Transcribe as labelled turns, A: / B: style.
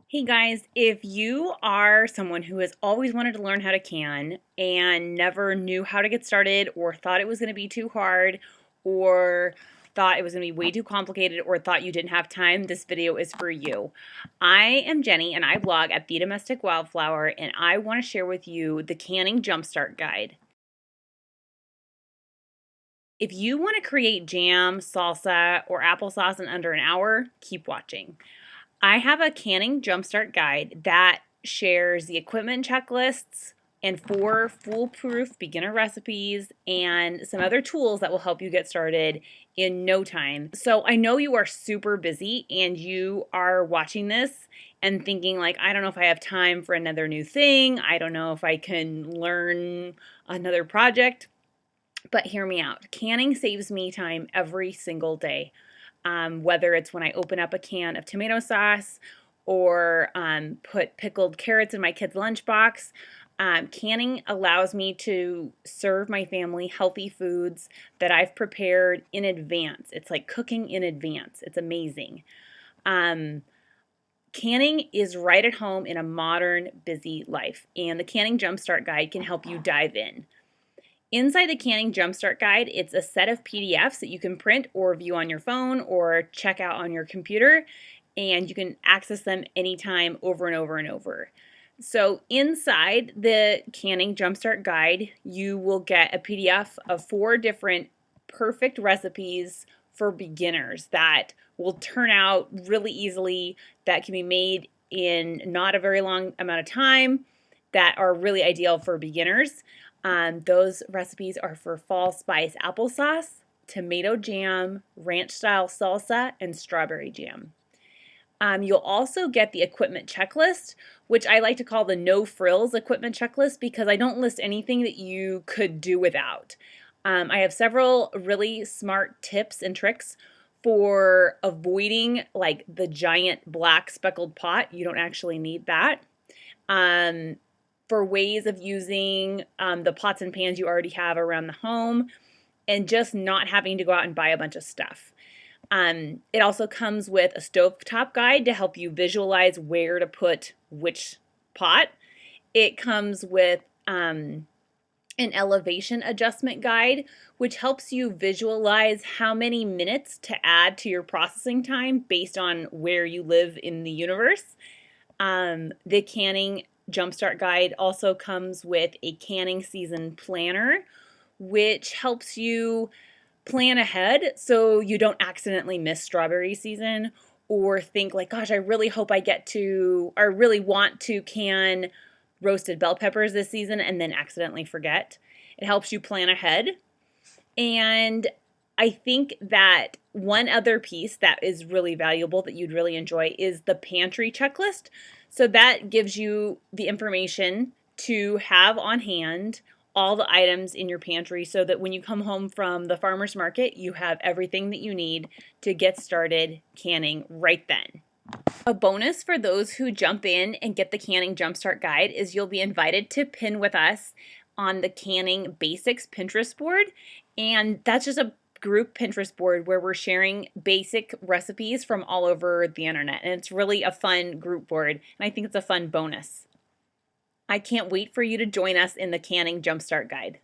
A: Hey guys, if you are someone who has always wanted to learn how to can and never knew how to get started or thought it was going to be too hard or thought it was going to be way too complicated or thought you didn't have time, this video is for you. I am Jenny and I blog at The Domestic Wildflower and I want to share with you the Canning Jumpstart Guide. If you want to create jam, salsa, or applesauce in under an hour, keep watching. I have a canning jumpstart guide that shares the equipment checklists and 4 foolproof beginner recipes and some other tools that will help you get started in no time. So I know you are super busy and you are watching this and thinking like, I don't know if I have time for another new thing. I don't know if I can learn another project. But hear me out. Canning saves me time every single day. Whether it's when I open up a can of tomato sauce or put pickled carrots in my kid's lunchbox. Canning allows me to serve my family healthy foods that I've prepared in advance. It's like cooking in advance. It's amazing. Um, Canning is right at home in a modern, busy life, and the Canning Jumpstart Guide can help you dive in. Inside the Canning Jumpstart Guide, it's a set of PDFs that you can print or view on your phone or check out on your computer, and you can access them anytime over and over and over. So inside the Canning Jumpstart Guide, you will get a PDF of 4 different perfect recipes for beginners that will turn out really easily, that can be made in not a very long amount of time, that are really ideal for beginners. Those recipes are for fall spice applesauce, tomato jam, ranch style salsa, and strawberry jam. You'll also get the equipment checklist, which I like to call the no frills equipment checklist because I don't list anything that you could do without. I have several really smart tips and tricks for avoiding like the giant black speckled pot. You don't actually need that. Um, for ways of using the pots and pans you already have around the home and just not having to go out and buy a bunch of stuff. It also comes with a stovetop guide to help you visualize where to put which pot. It comes with an elevation adjustment guide, which helps you visualize how many minutes to add to your processing time based on where you live in the universe. The Canning Jumpstart Guide also comes with a canning season planner, which helps you plan ahead so you don't accidentally miss strawberry season or think like, gosh, I really hope I get to, or really want to can roasted bell peppers this season and then accidentally forget. It helps you plan ahead. And I think that one other piece that is really valuable that you'd really enjoy is the pantry checklist. So that gives you the information to have on hand all the items in your pantry so that when you come home from the farmer's market, you have everything that you need to get started canning right then. A bonus for those who jump in and get the Canning Jumpstart Guide is you'll be invited to pin with us on the Canning Basics Pinterest board. And that's just a group Pinterest board where we're sharing basic recipes from all over the internet. And it's really a fun group board. And I think it's a fun bonus. I can't wait for you to join us in the Canning Jumpstart Guide.